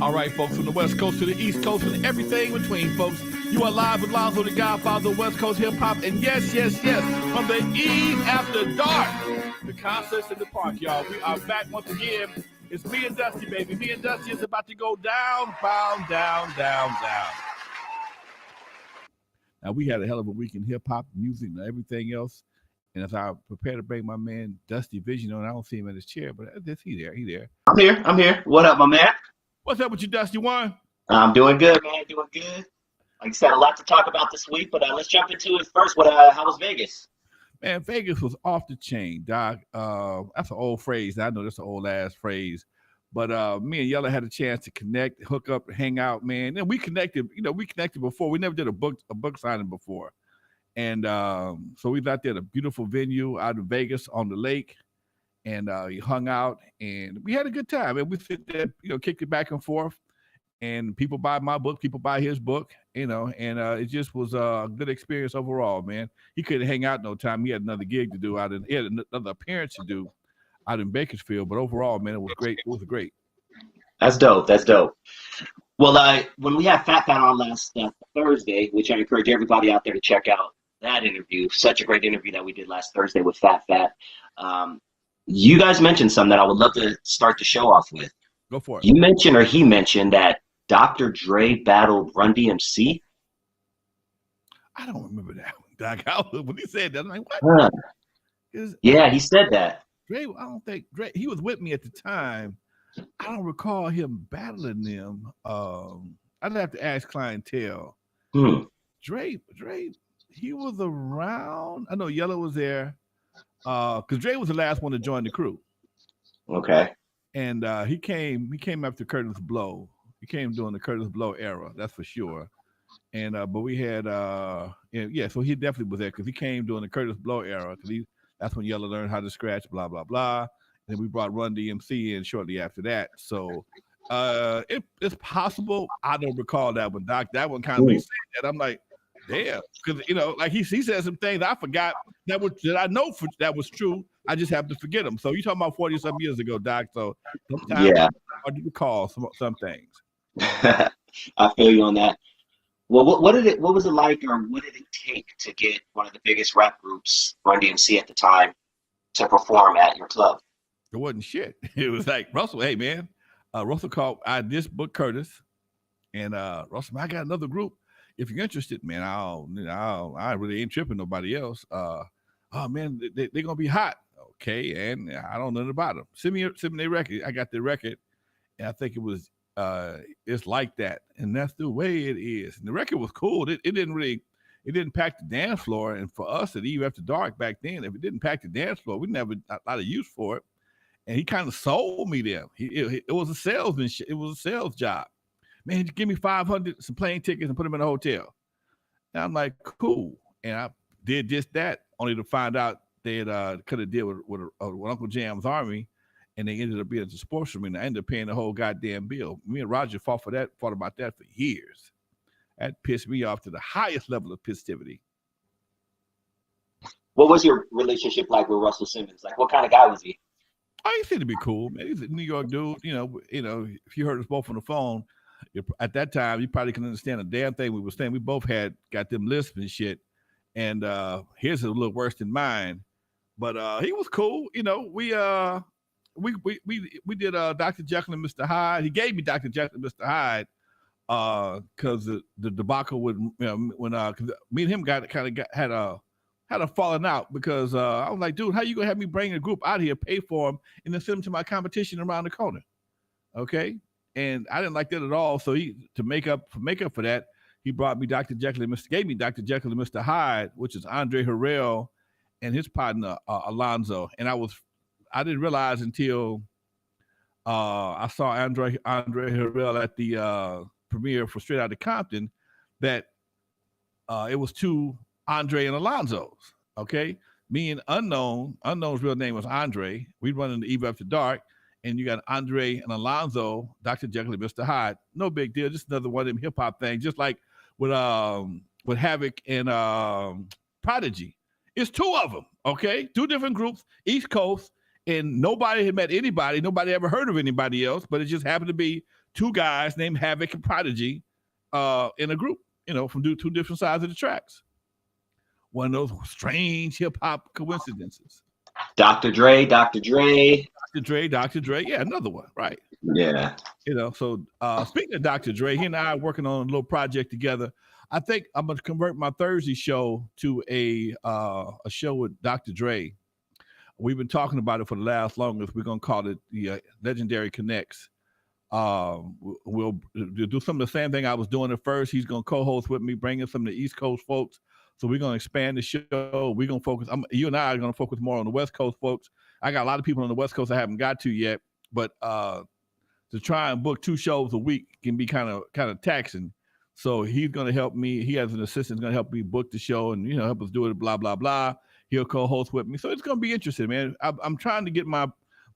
All right, folks, from the West Coast to the East Coast and everything in between, folks. You are live with Lonzo, the Godfather of West Coast hip hop, and yes, from the Eve After Dark, the concerts in the park, y'all. We are back once again. It's me and Dusty, baby. Me and Dusty is about to go down. Now, we had a hell of a week in hip hop, music, and everything else. And as I prepare to bring my man Dusty Vision on, I don't see him in his chair, but he there. I'm here. What up, my man? What's up with you, Dusty One? I'm doing good, man. Doing good. Like I said, a lot to talk about this week, but let's jump into it first. How was Vegas? Man, Vegas was off the chain, Doc. That's an old phrase. I know that's an old ass phrase. But me and Yella had a chance to connect, hook up, hang out, man. And we connected, before. We never did a book signing before. And so we was out there at a beautiful venue out in Vegas on the lake. And we hung out and we had a good time. And we sit there, kicked it back and forth. And people buy my book, people buy his book, and it just was a good experience overall, man. He couldn't hang out no time. He had another gig to do he had another appearance to do out in Bakersfield. But overall, man, it was great. It was great. That's dope. Well, when we had Fat on last Thursday, which I encourage everybody out there to check out that interview, such a great interview that we did last Thursday with Fat. You guys mentioned something that I would love to start the show off with. Go for it. You mentioned, or he mentioned, that Dr. Dre battled Run-DMC. I don't remember that one, Doc. When he said that, I'm like, what? Yeah, he said that. Dre, I don't think Dre, he was with me at the time. I don't recall him battling them. I'd have to ask clientele. Dre, he was around. I know Yellow was there. Because Dre was the last one to join the crew. Okay. And he came after Curtis Blow. He came during the Curtis Blow era, that's for sure. And but we had so he definitely was there because he came during the Curtis Blow era, because that's when Yellow learned how to scratch, blah blah blah. And then we brought Run-DMC in shortly after that. So it's possible. I don't recall that one, Doc. That one kind of said that. I'm like, damn, because like he said some things I forgot that I know that was true. I just happened to forget them. So you talking about 40-some years ago, Doc. So sometimes I do recall some things. I feel you on that. Well, what was it like, or what did it take to get one of the biggest rap groups, Run-DMC at the time, to perform at your club? It wasn't shit. It was like, Russell, hey man, Russell called. I just booked Curtis, and Russell, I got another group. If you're interested, man, I really ain't tripping nobody else. Oh man, they're gonna be hot. Okay, and I don't know nothing about them. Send me their record. I got their record, and I think it was it's like that, and that's the way it is. And the record was cool. It didn't pack the dance floor. And for us at Eve After Dark back then, if it didn't pack the dance floor, we never a lot of use for it. And he kind of sold me them. It was a salesmanship. It was a sales job. Man, give me 500 some plane tickets and put them in a hotel. And I'm like, cool. And I did just that, only to find out they had could have deal with Uncle Jam's Army, and they ended up being at the sports arena. I ended up paying the whole goddamn bill. Me and Roger fought about that for years. That pissed me off to the highest level of pissivity. What was your relationship like with Russell Simmons? Like, what kind of guy was he? Oh, he seemed to be cool, man. He's a New York dude. If you heard us both on the phone, at that time, you probably can understand a damn thing we were saying. We both got them lisps and shit. And his is a little worse than mine. But he was cool. We did Dr. Jekyll and Mr. Hyde. He gave me Dr. Jekyll and Mr. Hyde because the debacle with when me and him had a falling out, because I was like, dude, how you gonna have me bring a group out here, pay for them, and then send them to my competition around the corner? Okay. And I didn't like that at all. So to make up for that, he brought me gave me Dr. Jekyll and Mr. Hyde, which is Andre Harrell and his partner Alonzo. And I didn't realize until I saw Andre Harrell at the premiere for Straight Outta Compton that it was two Andre and Alonzo's. Okay, me and Unknown's real name was Andre. We run in the Eve After Dark. And you got Andre and Alonzo, Dr. Jekyll and Mr. Hyde. No big deal. Just another one of them hip hop things. Just like with Havoc and Prodigy. It's two of them, okay? Two different groups, East Coast, and nobody had met anybody. Nobody ever heard of anybody else, but it just happened to be two guys named Havoc and Prodigy in a group, from two different sides of the tracks. One of those strange hip hop coincidences. Dr. Dre. Dr. Dre. Yeah, another one, right? Yeah. So speaking of Dr. Dre, he and I are working on a little project together. I think I'm gonna convert my Thursday show to a show with Dr. Dre. We've been talking about it for the last longest. We're gonna call it the Legendary Connects. We'll do some of the same thing I was doing at first. He's gonna co-host with me, bringing some of the East Coast folks. So we're gonna expand the show. We're gonna focus. You and I are gonna focus more on the West Coast folks. I got a lot of people on the West Coast I haven't got to yet, but to try and book 2 shows a week can be kind of taxing. So he's gonna help me. He has an assistant gonna help me book the show and help us do it. Blah blah blah. He'll co-host with me. So it's gonna be interesting, man. I'm trying to get my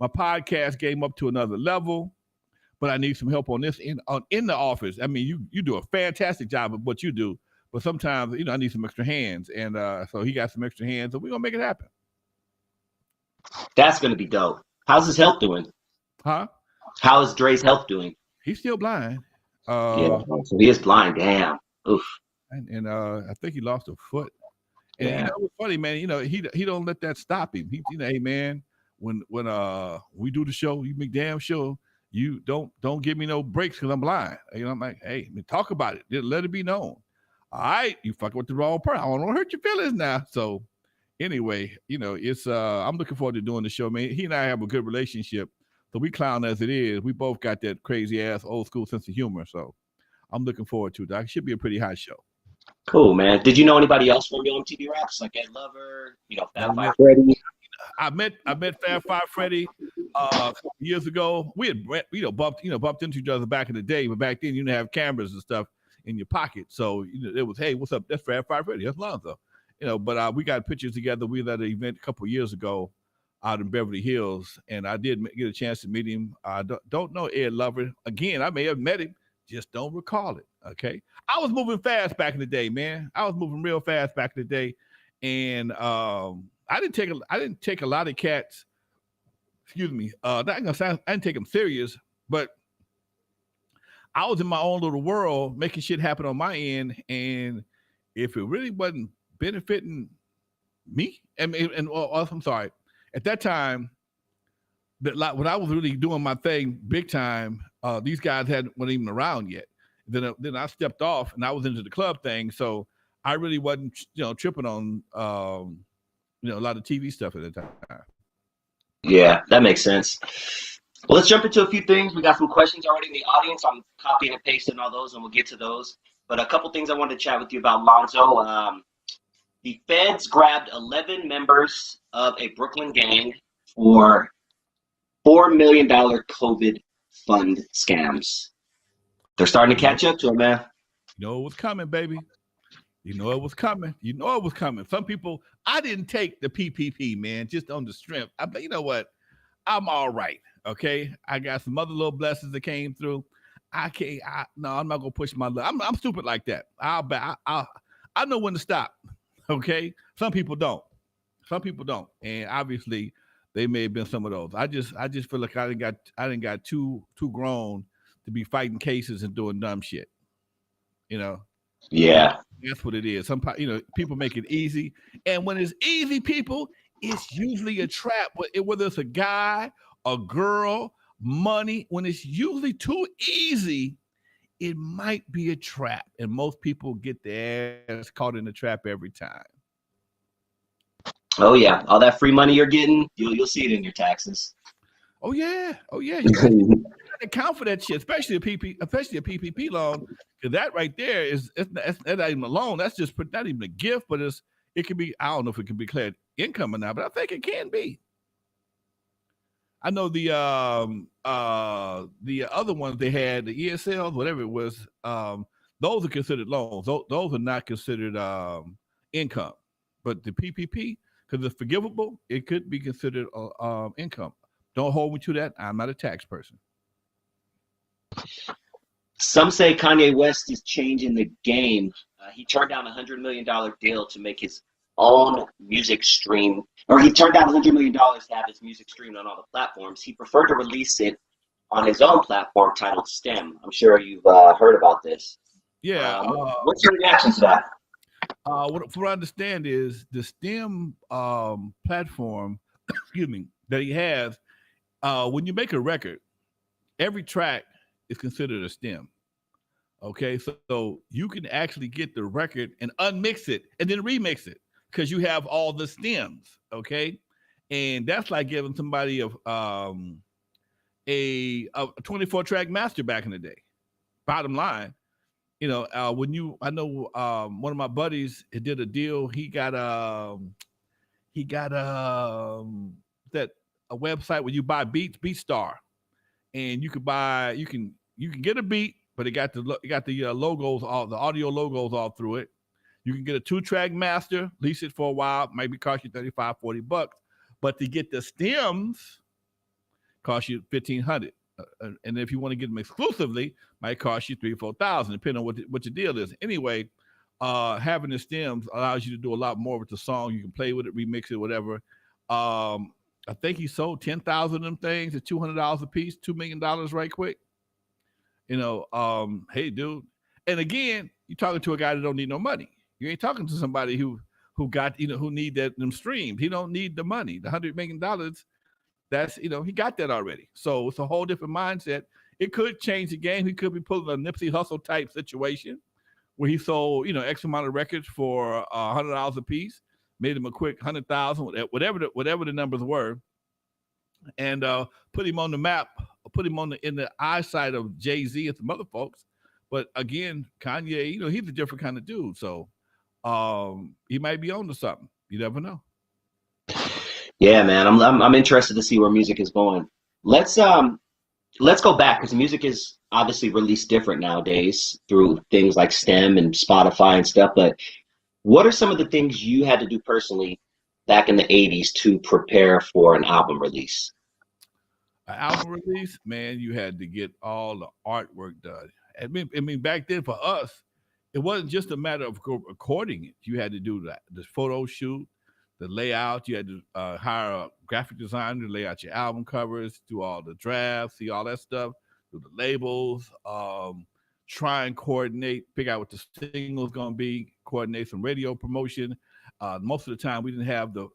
podcast game up to another level, but I need some help on this in the office. I mean, you do a fantastic job of what you do. But sometimes, I need some extra hands. And so he got some extra hands, so we're going to make it happen. That's going to be dope. How's his health doing? Huh? How is Dre's health doing? He's still blind. Yeah, so he is blind. Damn. Oof. And I think he lost a foot. And it was funny, man. He don't let that stop him. He, hey, man, when we do the show, you make damn sure you don't give me no breaks because I'm blind. I'm like, hey, talk about it. Just let it be known. All right, you fucking with the wrong person. I don't want to hurt your feelings now. So anyway, it's I'm looking forward to doing the show, man. He and I have a good relationship. So we clown as it is. We both got that crazy ass old school sense of humor. So I'm looking forward to it. It should be a pretty hot show. Cool, man. Did you know anybody else from your MTV Raps like Ed Lover, Fab Five Freddy? I met Fab Five Freddy a couple years ago. We had bumped into each other back in the day, but back then you didn't have cameras and stuff in your pocket. So it was, hey, what's up? That's Fab Five Freddy. That's Lonzo. But we got pictures together. We were at an event a couple years ago out in Beverly Hills, and I did get a chance to meet him. I don't know Ed Lover. Again, I may have met him, just don't recall it. Okay. I was moving fast back in the day, man. I was moving real fast back in the day. And I didn't take a lot of cats. Excuse me. Not gonna sound, I didn't take them serious, but I was in my own little world, making shit happen on my end. And if it really wasn't benefiting me, I'm sorry, at that time, that when I was really doing my thing big time, these guys weren't even around yet. Then I stepped off and I was into the club thing, so I really wasn't tripping on a lot of TV stuff at the time. Yeah, that makes sense. Well, let's jump into a few things. We got some questions already in the audience. I'm copying and pasting all those, and we'll get to those. But a couple things I wanted to chat with you about, Lonzo. The feds grabbed 11 members of a Brooklyn gang for $4 million COVID fund scams. They're starting to catch up to them, man. You know it was coming, baby. You know it was coming. Some people, I didn't take the PPP, man, just on the strength. But you know what? I'm all right. Okay, I got some other little blessings that came through. I'm not gonna push my luck. I'm stupid like that. I know when to stop. Okay, some people don't, and obviously they may have been some of those. I just feel like I didn't got too grown to be fighting cases and doing dumb shit. Yeah, that's what it is. People make it easy, and when it's easy, people, it's usually a trap. Whether it's a guy, a girl, money, when it's usually too easy, it might be a trap, and most people get their ass caught in the trap every time. Oh yeah, all that free money you're getting, you'll see it in your taxes. Oh yeah. You got to account for that shit, especially a PPP loan, because that right there is that's not even a loan. That's just not even a gift, but it can be. I don't know if it can be declared income or not, but I think it can be. I know the other ones they had, the ESLs, whatever it was, those are considered loans. Those are not considered income. But the PPP, because it's forgivable, it could be considered income. Don't hold me to that. I'm not a tax person. Some say Kanye West is changing the game. He turned down a $100 million deal to make his own music stream, or he turned down $100 million to have his music streamed on all the platforms. He preferred to release it on his own platform titled STEM. I'm sure you've heard about this. Yeah. What's your reaction to that? What I understand is the STEM platform, excuse me, that he has. When you make a record, every track is considered a STEM. Okay, so you can actually get the record and unmix it and then remix it because you have all the stems. Okay, and that's like giving somebody a 24 track master back in the day. Bottom line, I know one of my buddies did a deal. He got that a website where you buy beats, BeatStar, and you can get a beat, but it got the logos, all the audio logos all through it. You can get a 2-track master, lease it for a while, maybe cost you $35-$40, but to get the stems cost you $1,500. And if you want to get them exclusively, might cost you $3,000-$4,000, depending on what your deal is. Anyway, having the stems allows you to do a lot more with the song. You can play with it, remix it, whatever. I think he sold 10,000 of them things at $200 a piece, $2 million right quick. Hey, dude. And again, you're talking to a guy that don't need no money. You ain't talking to somebody who got, who need them streams. He don't need the money. The $100 million, that's, he got that already. So it's a whole different mindset. It could change the game. He could be pulling a Nipsey Hussle type situation where he sold, X amount of records for $100 a piece, made him a quick 100,000, whatever the numbers were, and put him on the map, put him in the eyesight of Jay-Z and some other folks. But again, Kanye, he's a different kind of dude. So he might be on to something. You never know. Yeah, man, I'm interested to see where music is going. Let's go back, because music is obviously released different nowadays through things like STEM and Spotify and stuff. But what are some of the things you had to do personally back in the 80s to prepare for an album release? An album release, man, you had to get all the artwork done. I mean, back then for us, it wasn't just a matter of recording it. You had to do the photo shoot, the layout. You had to hire a graphic designer to lay out your album covers, do all the drafts, see all that stuff, do the labels, try and coordinate, figure out what the single's gonna be, coordinate some radio promotion. Most of the time, we didn't have a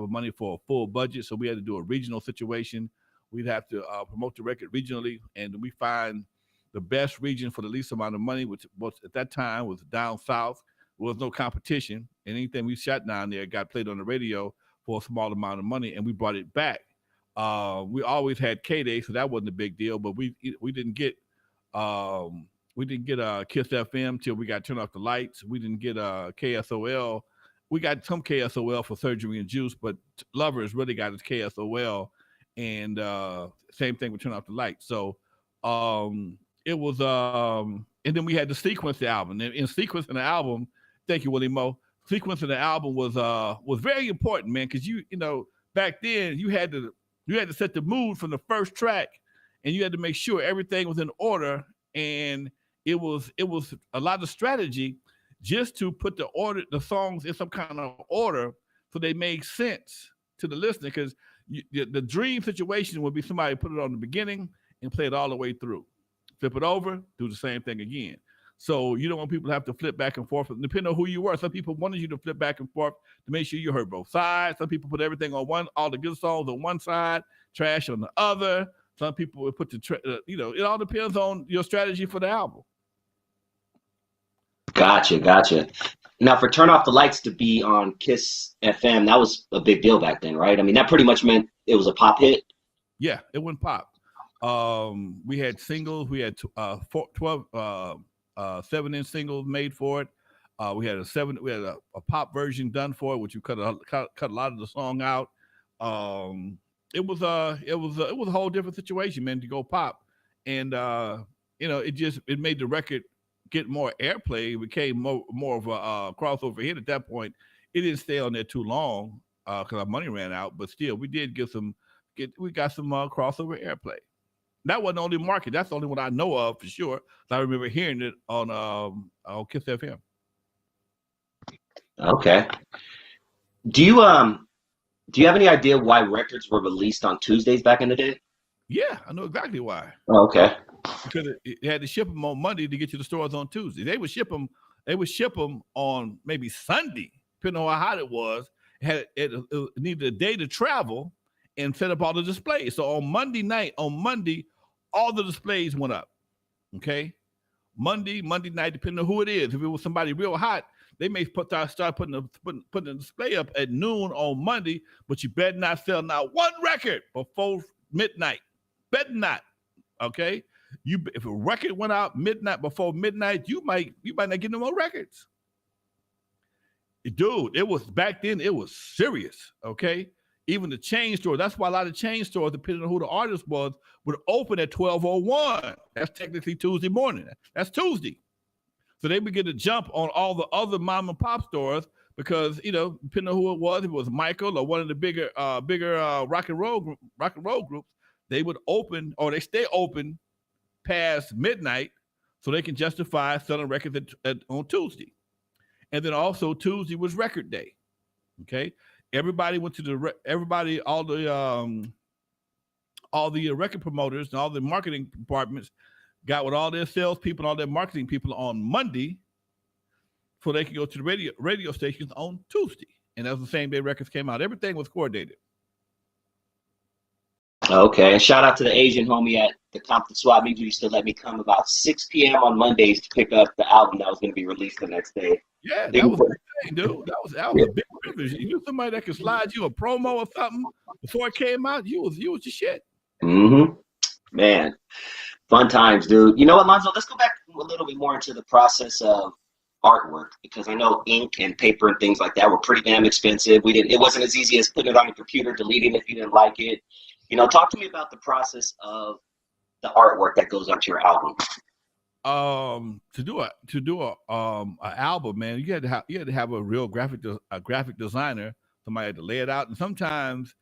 money for a full budget, so we had to do a regional situation. We'd have to promote the record regionally, and we find the best region for the least amount of money, which was at that time was down south. There was no competition, and anything we shot down there got played on the radio for a small amount of money, and we brought it back. We always had K-Day, so that wasn't a big deal, but we didn't get Kiss FM till we got Turn Off the Lights. We didn't get KSOL. We got some KSOL for Surgery and Juice, but Lovers really got his KSOL, and same thing with Turn Off the Lights. So it was, and then we had to sequence the album. And in sequencing the album, thank you, Willie Mo. Sequencing the album was very important, man, because back then you had to set the mood from the first track, and you had to make sure everything was in order. And it was a lot of strategy just to put the songs in some kind of order so they made sense to the listener. Because the dream situation would be somebody put it on the beginning and play it all the way through. Flip it over, do the same thing again. So you don't want people to have to flip back and forth, depending on who you were. Some people wanted you to flip back and forth to make sure you heard both sides. Some people put everything on all the good songs on one side, trash on the other. Some people would put it all depends on your strategy for the album. Gotcha. Now, for Turn Off the Lights to be on Kiss FM, that was a big deal back then, right? I mean, that pretty much meant it was a pop hit. Yeah, it went pop. We had singles. We had 12 7-inch singles made for it. We had a pop version done for it, which you cut a lot of the song out. It was a whole different situation, man, to go pop, and it made the record get more airplay. It became more of a crossover hit at that point. It didn't stay on there too long because our money ran out, but still, we did got some crossover airplay. That wasn't the only market. That's the only one I know of for sure. I remember hearing it on Kiss FM. Okay. Do you have any idea why records were released on Tuesdays back in the day? Yeah, I know exactly why. Oh, okay. Because it had to ship them on Monday to get to the stores on Tuesday. They would ship them. They would ship them on maybe Sunday, depending on how hot it was. It needed a day to travel and set up all the displays. So on Monday night, all the displays went up. Okay, Monday night, depending on who it is. If it was somebody real hot, they may start putting the display up at noon on Monday. But you better not sell not one record before midnight. Better not. Okay. If a record went out before midnight, you might not get no more records. Dude, it was back then, it was serious. Okay. Even the chain store, that's why a lot of chain stores, depending on who the artist was, would open at 12:01. That's technically Tuesday morning. That's Tuesday. So they would get a jump on all the other mom and pop stores because, depending on who it was, if it was Michael or one of the bigger rock and roll groups, they would open, or they stay open past midnight so they can justify selling records on Tuesday. And then also Tuesday was record day. Okay. Everybody went to all the record promoters and all the marketing departments got with all their salespeople and all their marketing people on Monday so they could go to the radio stations on Tuesday. And that was the same day records came out. Everything was coordinated. Okay, and shout out to the Asian homie at the Compton Swap Meet. He used to let me come about 6 p.m. on Mondays to pick up the album that was going to be released the next day. Yeah, that was a big thing, dude. That was a big privilege. You knew somebody that could slide you a promo or something before it came out. You was your shit. Mm-hmm. Man, fun times, dude. You know what, Lonzo? Let's go back a little bit more into the process of artwork, because I know ink and paper and things like that were pretty damn expensive. It wasn't as easy as putting it on your computer, deleting it if you didn't like it. Talk to me about the process of the artwork that goes onto your album. To do a album, man, you had to have a real graphic designer. Somebody had to lay it out, and sometimes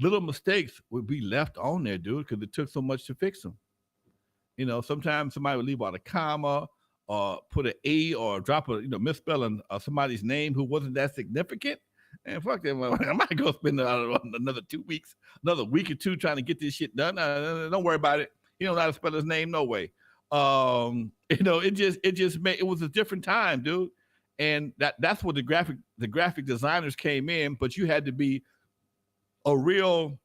little mistakes would be left on there, dude, because it took so much to fix them. Sometimes somebody would leave out a comma or put an A or drop a misspelling somebody's name who wasn't that significant. And fuck them, I might go spend another 2 weeks, another week or two trying to get this shit done. Don't worry about it. He don't know how to spell his name, no way. It was a different time, dude. And that's what the graphic designers came in, but you had to be a real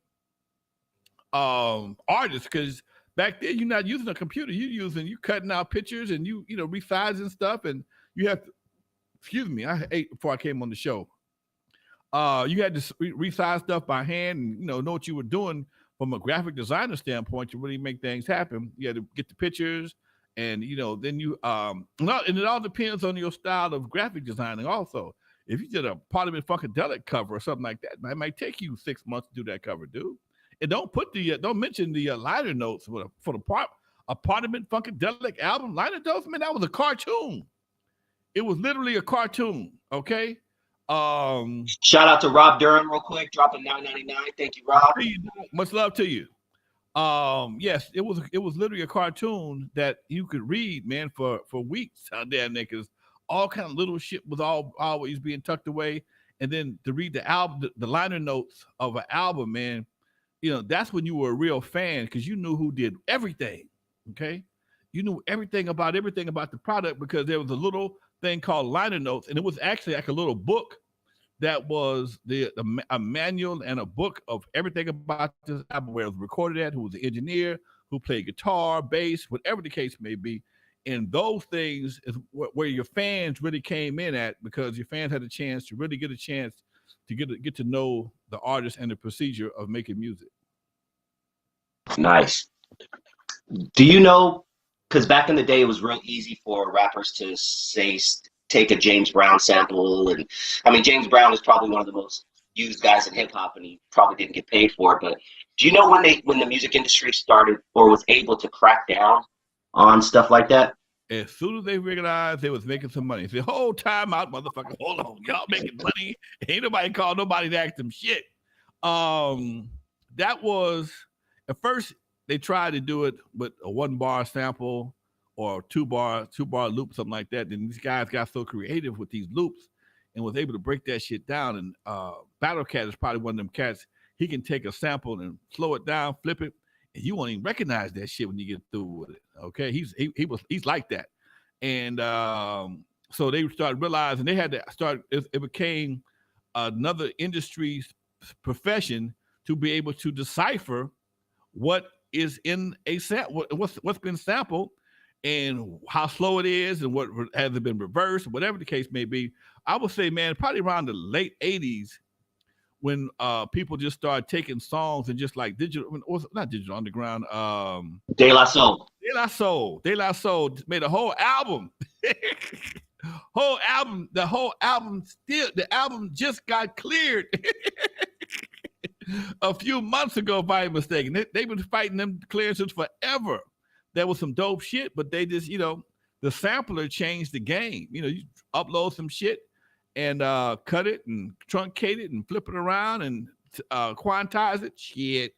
artist, because back then you're not using a computer, you cutting out pictures and you resizing stuff, and you have to, excuse me, I ate before I came on the show. You had to resize stuff by hand and know what you were doing from a graphic designer standpoint to really make things happen. You had to get the pictures, and then you and it all depends on your style of graphic designing also. If you did a Parliament Funkadelic cover or something like that, it might take you 6 months to do that cover, dude. And don't mention the liner notes for a Parliament Funkadelic album. Liner notes, man, that was a cartoon. It was literally a cartoon. Okay. Shout out to Rob Durham real quick, dropping $9.99. Thank you, Rob. Much love to you. Yes, it was literally a cartoon that you could read, man, for weeks out there, because all kind of little shit was always being tucked away. And then to read the album, the liner notes of an album, man, that's when you were a real fan, because you knew who did everything. Okay, you knew everything about the product, because there was a little thing called liner notes, and it was actually like a little book that was a manual and a book of everything about this album, where it was recorded at, who was the engineer, who played guitar, bass, whatever the case may be. And those things is where your fans really came in at, because your fans had a chance to really get to know the artist and the procedure of making music. Nice. Do you know, because back in the day, it was real easy for rappers to take a James Brown sample. And I mean, James Brown is probably one of the most used guys in hip hop, and he probably didn't get paid for it. But do you know when the music industry started or was able to crack down on stuff like that? As soon as they realized they was making some money, the whole time out, motherfucker, hold on, y'all making money. Ain't nobody called nobody to ask them shit. That was, at first they tried to do it with a 1-bar sample or two bar loop, something like that. Then these guys got so creative with these loops and was able to break that shit down. And Battle Cat is probably one of them cats. He can take a sample and slow it down, flip it, and you won't even recognize that shit when you get through with it. Okay, he's like that, and so they started realizing they had to start. It became another industry profession to be able to decipher what is in a what's been sampled and how slow it is and what has it been reversed, whatever the case may be. I would say, man, probably around the late 80s when people just started taking songs and just like not digital underground. De La Soul. De La Soul made a whole album. The album just got cleared a few months ago, if I'm mistaken. They've been fighting them clearances forever. There was some dope shit, but they just, the sampler changed the game. You upload some shit and cut it and truncate it and flip it around and quantize it. Shit.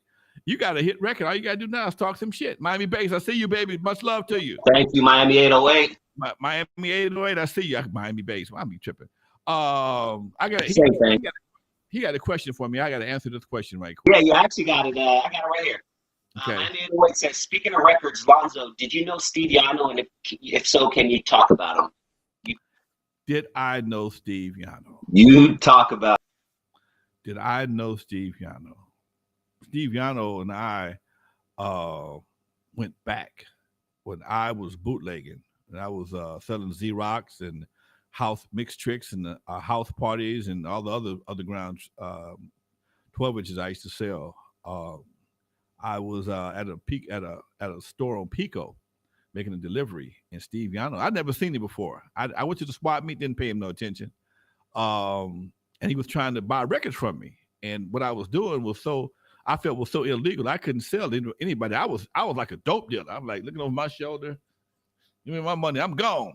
You got a hit record. All you got to do now is talk some shit. Miami Bass, I see you, baby. Much love to you. Thank you, Miami 808. Miami 808, I see you. Miami Bass. I'll be tripping. He got a question for me. I got to answer this question right quick. Yeah, you actually got it. I got it right here. Okay. Miami 808 says, speaking of records, Lonzo, did you know Steviano? And if so, can you talk about him? Did I know Steviano? You talk about. Did I know Steviano? Steviano and I went back when I was bootlegging and I was selling Xerox and house mix tricks and house parties and all the other underground 12 inches I used to sell. I was at a store on Pico making a delivery, and Steviano, I'd never seen him before. I went to the swap meet, didn't pay him no attention, and he was trying to buy records from me. And what I was doing I felt was so illegal. I couldn't sell to anybody. I was like a dope dealer. I'm like looking over my shoulder. Give me my money. I'm gone.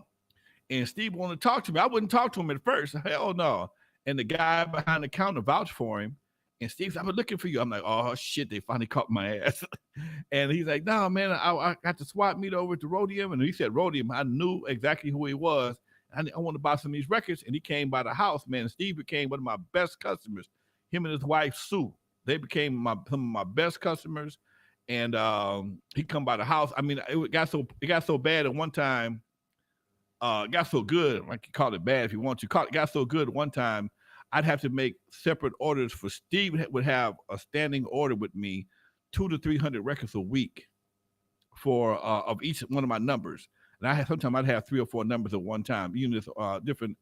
And Steve wanted to talk to me. I wouldn't talk to him at first. Hell no. And the guy behind the counter vouched for him. And Steve said, I've been looking for you. I'm like, oh, shit, they finally caught my ass. And he's like, no, man, I got to swap meet over to Rhodium. And he said Rhodium. I knew exactly who he was. I want to buy some of these records. And he came by the house, man. And Steve became one of my best customers. Him and his wife, Sue. They became some of my best customers. And he come by the house. I mean, it got so bad at one time. Got so good. I can call it bad if you want to. It got so good at one time. I'd have to make separate orders for Steve. Would have a standing order with me, 200 to 300 records a week for of each one of my numbers. And sometimes I'd have 3 or 4 numbers at one time, even if different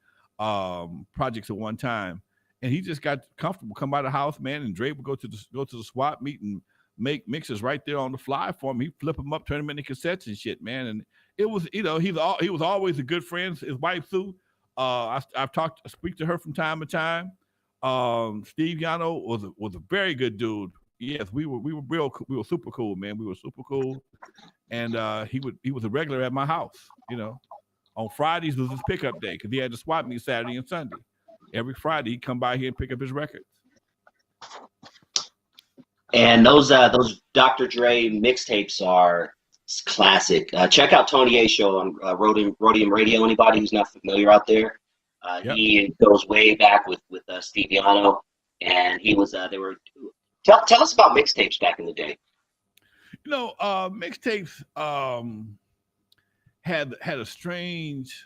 projects at one time. And he just got comfortable. Come by the house, man, and Dre would go to the swap meet and make mixes right there on the fly for him. He'd flip them up, turn them into cassettes and shit, man. And it was, he was always a good friend. His wife Sue, I've speak to her from time to time. Steviano was a very good dude. Yes, we were super cool, man. We were super cool, and he was a regular at my house. On Fridays was his pickup day because he had to swap me Saturday and Sunday. Every Friday he'd come by here and pick up his records. And those Dr. Dre mixtapes are classic. Check out Tony A show on Rhodium Radio. Anybody who's not familiar out there, yep. He goes way back with Steviano, and he was they were. Tell us about mixtapes back in the day. Mixtapes had a strange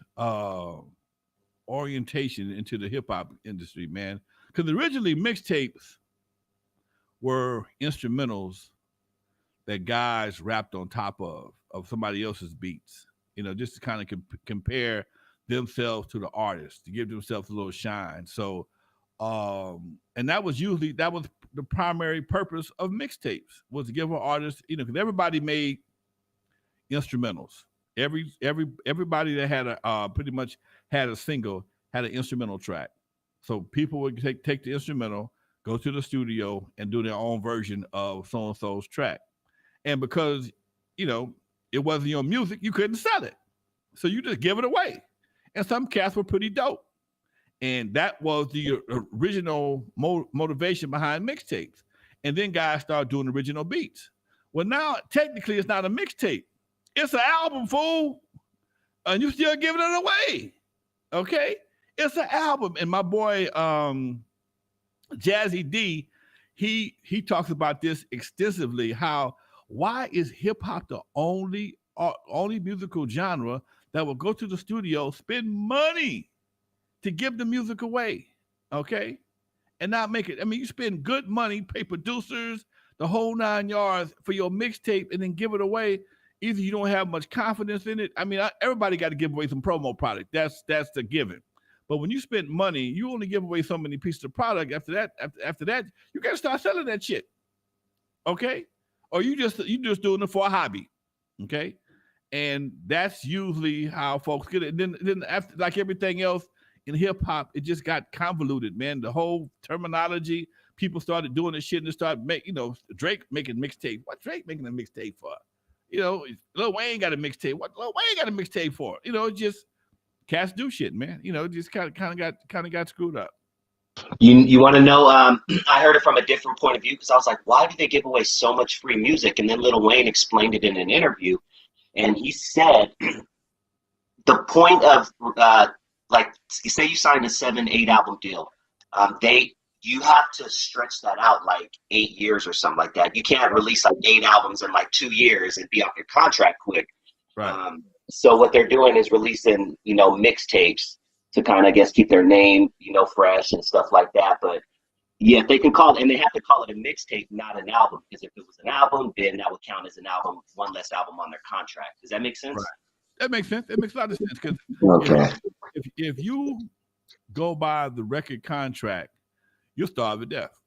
orientation into the hip hop industry, man. Because originally mixtapes were instrumentals that guys rapped on top of somebody else's beats, just to kind of compare themselves to the artist, to give themselves a little shine. So, and that was the primary purpose of mixtapes, was to give an artist, because everybody made instrumentals. Everybody that had pretty much had a single had an instrumental track. So people would take the instrumental, go to the studio, and do their own version of so-and-so's track. And because, it wasn't your music, you couldn't sell it. So you just give it away. And some cats were pretty dope. And that was the original motivation behind mixtapes. And then guys started doing original beats. Well, now, technically, it's not a mixtape. It's an album, fool. And you still giving it away. Okay? It's an album. And my boy, Jazzy D, he talks about this extensively, how Why is hip hop the only musical genre that will go to the studio, spend money to give the music away, okay, and not make it? I mean, you spend good money, pay producers, the whole 9 yards for your mixtape, and then give it away. Either you don't have much confidence in it. I mean, everybody got to give away some promo product. That's the given. But when you spend money, you only give away so many pieces of product. After that, you got to start selling that shit, okay? Or you just doing it for a hobby, okay? And that's usually how folks get it. And then after, like everything else in hip hop, it just got convoluted, man. The whole terminology, people started doing this shit and started Drake making mixtape. What Drake making a mixtape for? Lil Wayne got a mixtape. What Lil Wayne got a mixtape for? Just cats do shit, man. Just kind of got screwed up. You want to know? I heard it from a different point of view because I was like, why do they give away so much free music? And then Lil Wayne explained it in an interview, and he said the point of like, say you sign a 7-8 album deal, you have to stretch that out like 8 years or something like that. You can't release like 8 albums in like 2 years and be off your contract quick. Right. So what they're doing is releasing, mixtapes to kind of, I guess, keep their name, fresh and stuff like that. But yeah, they can call it, and they have to call it a mixtape, not an album, because if it was an album, then that would count as an album, one less album on their contract. Does that make sense? Right. That makes sense. It makes a lot of sense because if you go by the record contract, you'll starve to death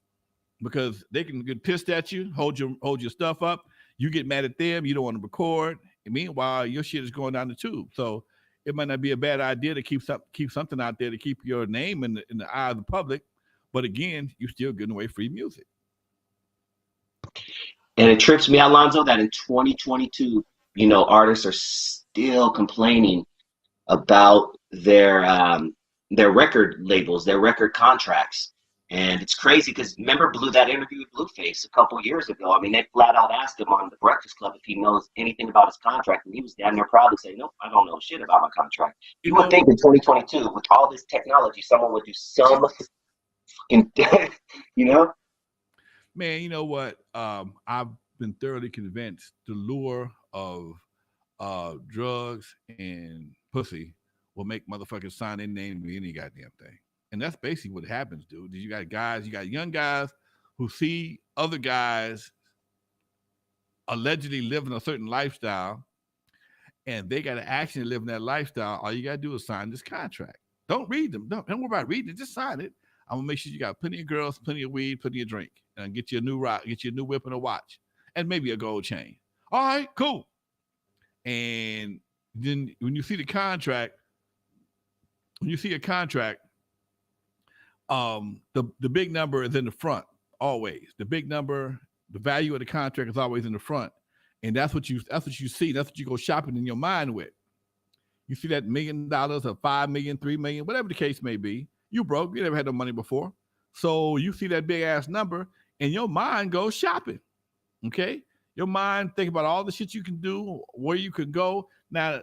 because they can get pissed at you, hold your stuff up. You get mad at them. You don't want to record. And meanwhile, your shit is going down the tube. So it might not be a bad idea to keep something out there to keep your name in the eye of the public. But again, you're still giving away free music. And it trips me out, Lonzo, that in 2022, artists are still complaining about their record labels, their record contracts. And it's crazy because remember that interview with Blueface a couple years ago? I mean, they flat out asked him on the Breakfast Club if he knows anything about his contract, and he was damn near proud to say, "Nope, I don't know shit about my contract." You would think in 2022, with all this technology, someone would do some, Man, you know what? I've been thoroughly convinced the lure of drugs and pussy will make motherfuckers sign their name to any goddamn thing. And that's basically what happens, dude. You got young guys who see other guys allegedly living a certain lifestyle, and they got to actually live in that lifestyle. All you got to do is sign this contract. Don't read them. Don't worry about reading it. Just sign it. I'm going to make sure you got plenty of girls, plenty of weed, plenty of drink, and get you a new rock, get you a new whip and a watch, and maybe a gold chain. All right, cool. And then when you see a contract, the big number is in the front always. The big number, the value of the contract is always in the front, and that's what you see. That's what you go shopping in your mind with. You see that $1 million or $5 million, $3 million, whatever the case may be. You broke. You never had no money before, so you see that big ass number, and your mind goes shopping. Okay, your mind think about all the shit you can do, where you could go. Now,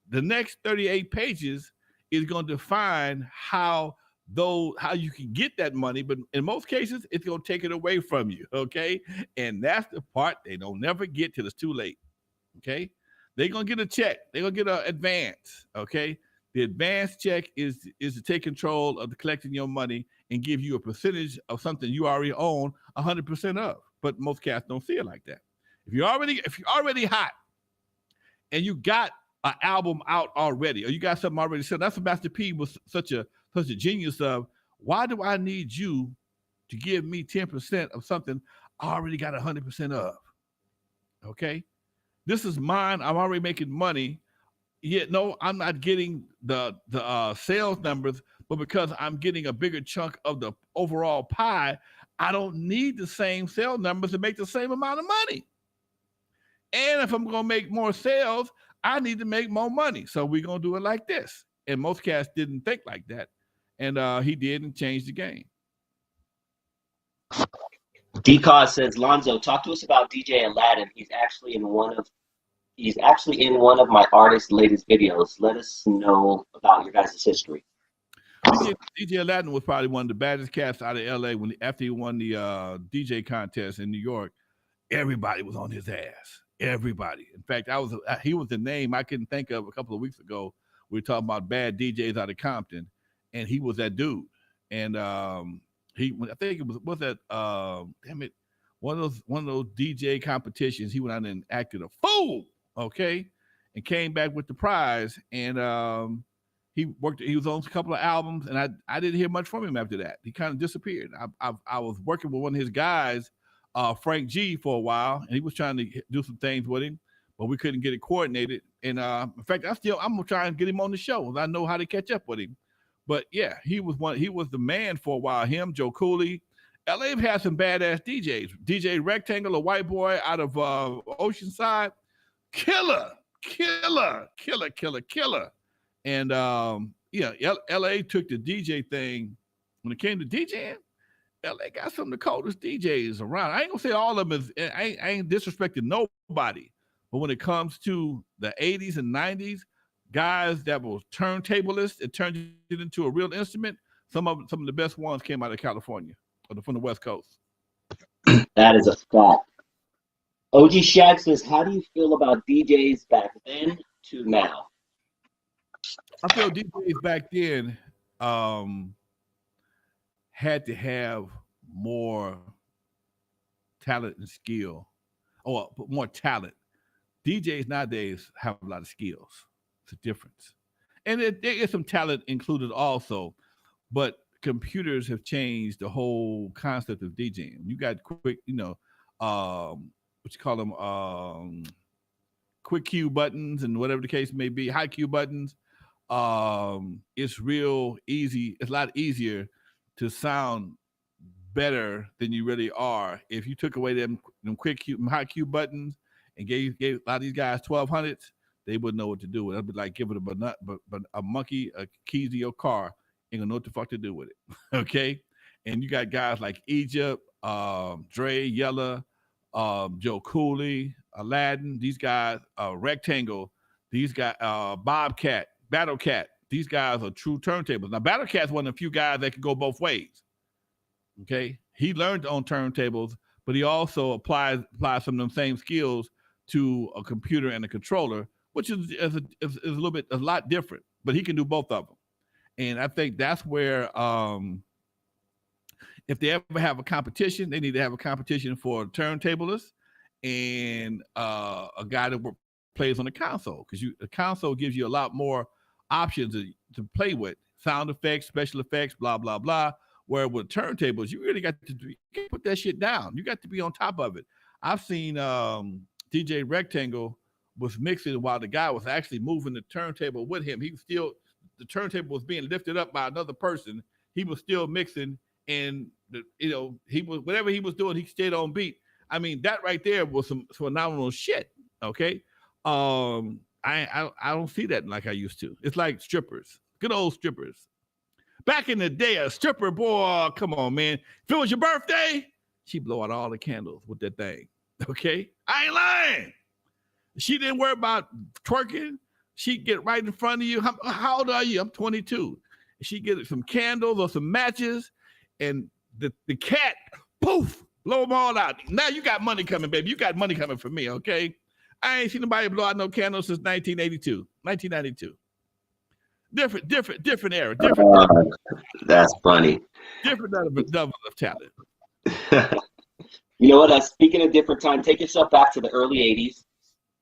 the next 38 pages is going to define how you can get that money, but in most cases, it's going to take it away from you, okay? And that's the part they don't never get till it's too late, okay? They're going to get a check. They're going to get an advance, okay? The advance check is to take control of the collecting your money and give you a percentage of something you already own 100% of, but most cats don't see it like that. If you're already hot and you got an album out already, or you got something already said, that's what Master P was such a genius of. Why do I need you to give me 10% of something I already got 100% of? Okay, this is mine. I'm already making money. Yet no, I'm not getting the sales numbers, but because I'm getting a bigger chunk of the overall pie, I don't need the same sales numbers to make the same amount of money. And if I'm going to make more sales, I need to make more money. So we're going to do it like this. And most cats didn't think like that. And he did and changed the game. D-Cause says, Lonzo, talk to us about DJ Aladdin. He's actually in one of my artist's latest videos. Let us know about your guys' history. DJ Aladdin was probably one of the baddest cats out of LA after he won the DJ contest in New York. everybody was on his ass. Everybody. In fact, he was the name I couldn't think of a couple of weeks ago. We were talking about bad DJs out of Compton, and he was that dude. And I think it was that damn it, one of those DJ competitions. He went out and acted a fool, okay, and came back with the prize. And he was on a couple of albums, and I didn't hear much from him after that. He kind of disappeared. I was working with one of his guys, Frank G, for a while, and he was trying to do some things with him, but we couldn't get it coordinated. And in fact, I'm gonna try and get him on the show. I know how to catch up with him. But yeah, he was the man for a while. Him, Joe Cooley. LA had some badass DJs. DJ Rectangle, a white boy out of Oceanside, killer. And LA took the DJ thing. When it came to DJing, LA got some of the coldest DJs around. I ain't gonna say all of them is. I ain't disrespecting nobody, but when it comes to the 80s and 90s, guys that were turntablists and turned it into a real instrument, some of the best ones came out of California or from the West Coast. That is a fact. OG Shaq says, how do you feel about DJs back then to now? I feel DJs back then had to have more talent and skill, or more talent. DJs nowadays have a lot of skills. It's a difference. And there is some talent included also, but computers have changed the whole concept of DJing. You got quick, what you call them, quick cue buttons and whatever the case may be, high cue buttons. It's real easy. It's a lot easier to sound better than you really are if you took away them quick cue, high cue buttons and gave a lot of these guys 1200s. They wouldn't know what to do with it. It'd be like giving a monkey a keys to your car, ain't gonna know what the fuck to do with it. Okay? And you got guys like Egypt, Dre, Yella, Joe Cooley, Aladdin, these guys, Rectangle, these guys, Bobcat, Battlecat, these guys are true turntables. Now, Battlecat's one of the few guys that can go both ways. Okay? He learned on turntables, but he also applies some of them same skills to a computer and a controller, which is a lot different, but he can do both of them. And I think that's where, if they ever have a competition, they need to have a competition for turntablists and a guy that plays on the console, because the console gives you a lot more options to play with, sound effects, special effects, blah, blah, blah. Where with turntables, you really got to put that shit down. You got to be on top of it. I've seen DJ Rectangle was mixing while the guy was actually moving the turntable with him. The turntable was being lifted up by another person. He was still mixing, and he was, whatever he was doing, he stayed on beat. I mean, that right there was some phenomenal shit. Okay, I don't see that like I used to. It's like strippers, good old strippers. Back in the day, a stripper, boy, come on, man. If it was your birthday, she'd blow out all the candles with that thing. Okay, I ain't lying. She didn't worry about twerking. She'd get right in front of you. How old are you? I'm 22. She'd get some candles or some matches, and the cat, poof, blow them all out. Now you got money coming, baby. You got money coming for me, okay? I ain't seen nobody blow out no candles since 1992. Different era. That's funny. Different level of talent. You know what? Speaking of different time, take yourself back to the early 80s.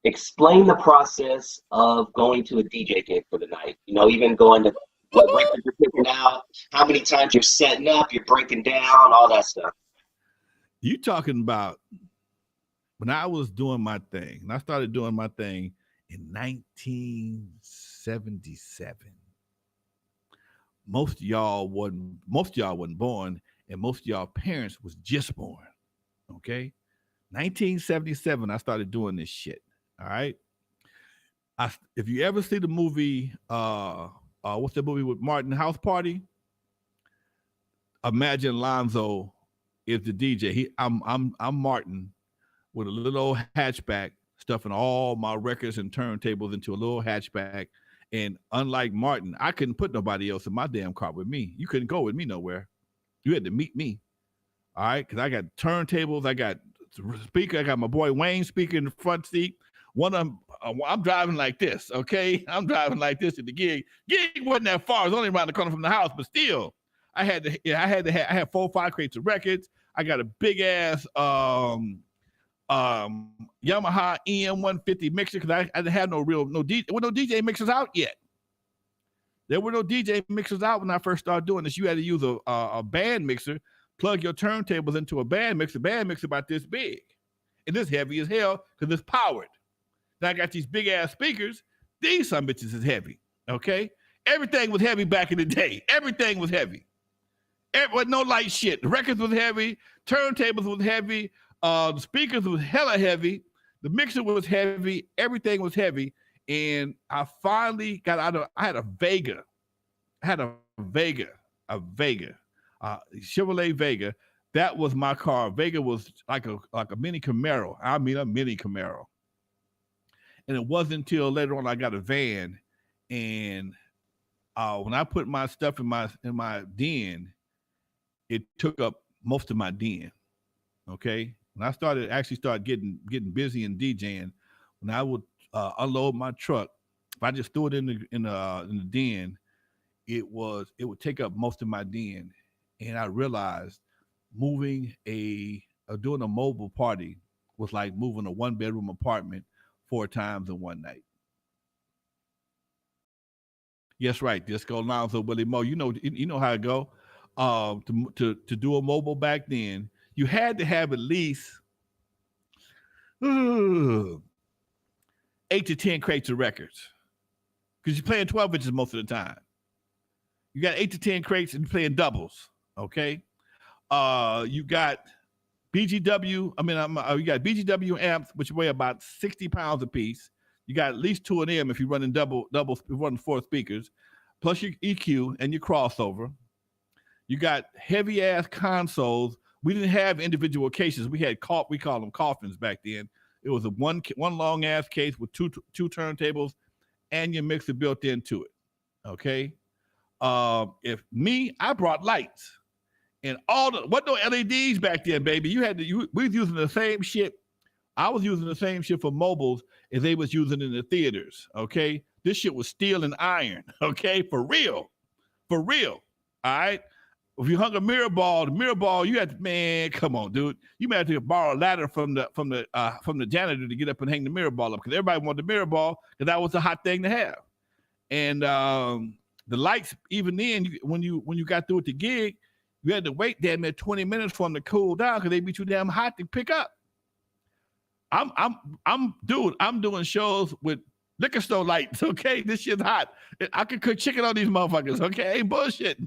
Explain the process of going to a DJ gig for the night. Even going to what records you're picking out, how many times you're setting up, you're breaking down, all that stuff. You talking about when I was doing my thing, and I started doing my thing in 1977. Most of y'all wasn't born, and most of y'all parents was just born. Okay, 1977, I started doing this shit. All right. If you ever see the movie, what's the movie with Martin, House Party? Imagine Lonzo is the DJ. I'm Martin with a little old hatchback, stuffing all my records and turntables into a little hatchback. And unlike Martin, I couldn't put nobody else in my damn car with me. You couldn't go with me nowhere. You had to meet me. All right. Because I got turntables, I got speaker. I got my boy Wayne speaker in the front seat. One of them, I'm driving like this, okay? I'm driving like this at the gig. Gig wasn't that far. It was only around the corner from the house, but still, I had 4 or 5 crates of records. I got a big ass Yamaha EM150 mixer because I didn't have no DJ. There were no DJ mixers out yet. There were no DJ mixers out when I first started doing this. You had to use a band mixer, plug your turntables into a band mixer about this big. And this heavy as hell because it's powered. Now I got these big ass speakers. These some bitches is heavy. Okay? Everything was heavy back in the day. Everything was heavy. With no light shit. The records was heavy. Turntables was heavy. The speakers was hella heavy. The mixer was heavy. Everything was heavy. And I finally got out of, I had a Vega. Chevrolet Vega. That was my car. Vega was like a mini Camaro. I mean, a mini Camaro. And it wasn't until later on I got a van. And when I put my stuff in my den, it took up most of my den. Okay. When I started getting busy in DJing, when I would unload my truck, if I just threw it in the den, it would take up most of my den. And I realized doing a mobile party was like moving a 1-bedroom apartment 4 times in one night. Yes, right. Disco Lonzo, Willie Mo. You know how it go. To do a mobile back then, you had to have at least 8 to 10 crates of records because you're playing 12 inches most of the time. You got 8 to 10 crates and you're playing doubles. Okay. You got BGW. you got BGW amps, which weigh about 60 pounds a piece. You got at least 2 of them if you're running running 4 speakers, plus your EQ and your crossover. You got heavy ass consoles. We didn't have individual cases. We call them coffins back then. It was a one long ass case with two turntables and your mixer built into it. Okay. I brought lights and what no LEDs back then, baby. We was using the same shit. I was using the same shit for mobiles as they was using in the theaters. Okay. This shit was steel and iron. Okay. For real. All right. If you hung a mirror ball, you had to, man, come on, dude. You might have to borrow a ladder from the janitor to get up and hang the mirror ball up because everybody wanted the mirror ball because that was a hot thing to have. And the lights, even then, when you got through with the gig, you had to wait damn near 20 minutes for them to cool down because they'd be too damn hot to pick up. I'm doing shows with liquor store lights. Okay, this shit's hot. I could cook chicken on these motherfuckers. Okay, ain't bullshit.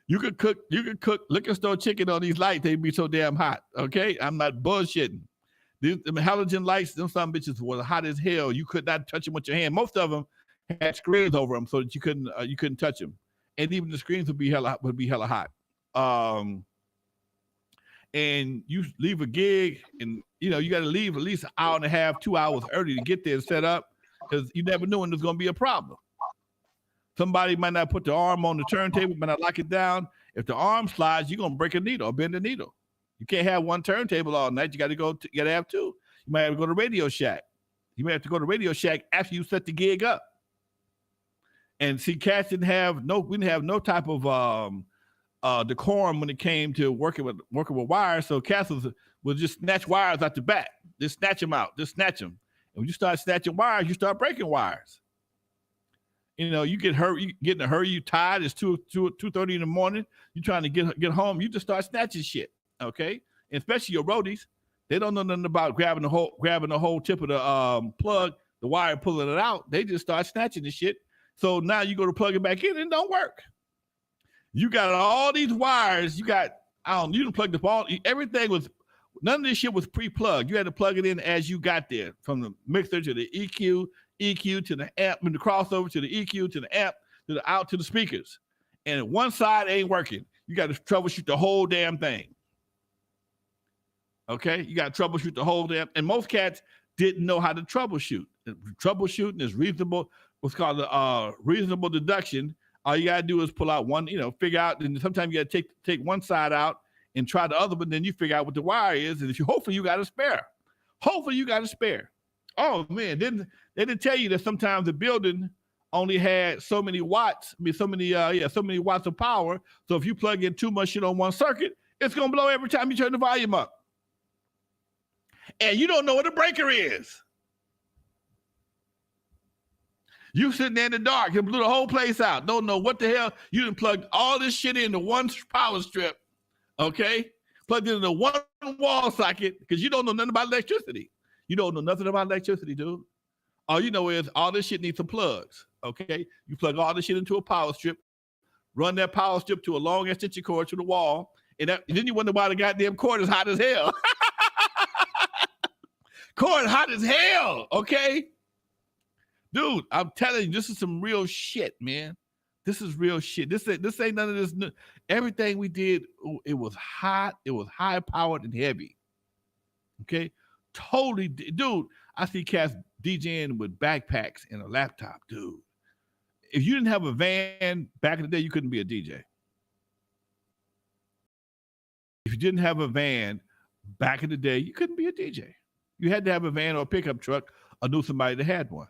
You could cook liquor store chicken on these lights. They'd be so damn hot. Okay, I'm not bullshitting. The halogen lights, them some bitches were hot as hell. You could not touch them with your hand. Most of them had screens over them so that you couldn't touch them, and even the screens would be hella hot. And you leave a gig, and you got to leave at least an hour and a half, 2 hours early to get there and set up because you never knew when there's going to be a problem. Somebody might not put the arm on the turntable, might not lock it down. If the arm slides, you're gonna break a needle or bend a needle. You can't have one turntable all night. You got to have 2. You might have to go to Radio Shack. You may have to go to Radio Shack after you set the gig up. And see, cats we didn't have no type of decorum when it came to working with wires. So cats would just snatch wires out the back. Just snatch them out. Just snatch them. And when you start snatching wires, you start breaking wires. You get hurt, you get in a hurry, you tired, it's 2:30 in the morning, you trying to get home, you just start snatching shit, okay? And especially your roadies, they don't know nothing about grabbing the whole tip of the plug, the wire, pulling it out. They just start snatching the shit. So now you go to plug it back in and it don't work. You got all these wires, you didn't plug the ball, none of this shit was pre-plugged. You had to plug it in as you got there, from the mixer to the EQ to the amp, and the crossover to the EQ to the amp to the out to the speakers. And one side ain't working. You got to troubleshoot the whole damn thing. Okay? You got to troubleshoot the whole damn, and most cats didn't know how to troubleshoot. Troubleshooting is reasonable, what's called reasonable deduction. All you got to do is pull out one, figure out, and sometimes you got to take one side out and try the other one, then you figure out what the wire is, and if you hopefully you got a spare. Hopefully you got a spare. Oh man, they didn't tell you that sometimes the building only had so many watts. I mean, so many watts of power. So if you plug in too much shit on one circuit, it's gonna blow every time you turn the volume up. And you don't know what a breaker is. You sitting there in the dark, you blew the whole place out. Don't know what the hell. You done plugged all this shit into one power strip, okay? Plugged it into one wall socket because you don't know nothing about electricity. You don't know nothing about electricity, dude. All you know is all this shit needs some plugs, okay? You plug all this shit into a power strip, run that power strip to a long extension cord to the wall, and then you wonder why the goddamn cord is hot as hell. Cord hot as hell, okay? Dude, I'm telling you, this is some real shit, man. This is real shit. This ain't none of this. Everything we did, it was hot. It was high powered and heavy. Okay, totally, dude. I see cats DJing with backpacks and a laptop, dude. If you didn't have a van back in the day, you couldn't be a DJ. If you didn't have a van back in the day, you couldn't be a DJ. You had to have a van or a pickup truck or knew somebody that had one.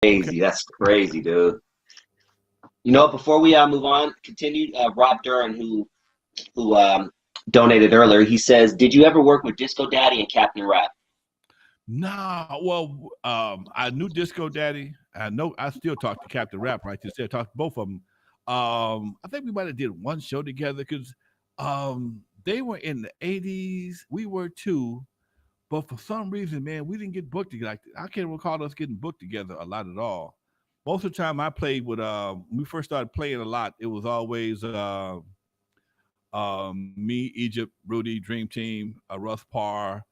Crazy. Okay. That's crazy, dude. You know, before we move on, continue. Rob Duran, who donated earlier, he says, "Did you ever work with Disco Daddy and Captain Rap?" Nah. Well, I knew Disco Daddy. I still talk to Captain Rap right this. I talked to both of them. I think we might have did one show together because they were in the 80s. We were too. But for some reason, man, we didn't get booked together. I can't recall us getting booked together a lot at all. Most of the time I played with, when we first started playing a lot, it was always me, Egypt, Rudy, Dream Team, Russ Parr,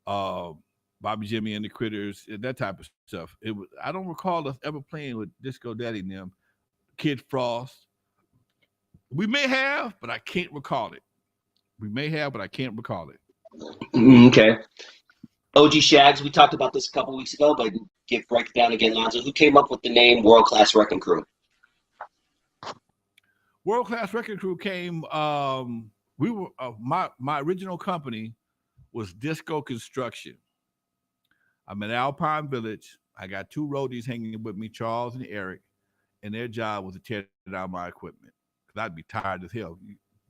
Bobby Jimmy and the Critters, that type of stuff. I don't recall us ever playing with Disco Daddy and them, Kid Frost. We may have, but I can't recall it. We may have, but I can't recall it. Okay. OG Shags, we talked about this a couple weeks ago, but break it down again, Lonzo. Who came up with the name World Class Wrecking Crew? World Class Wrecking Crew came. We were my original company was Disco Construction. I'm in Alpine Village. I got two roadies hanging with me, Charles and Eric, and their job was to tear down my equipment because I'd be tired as hell.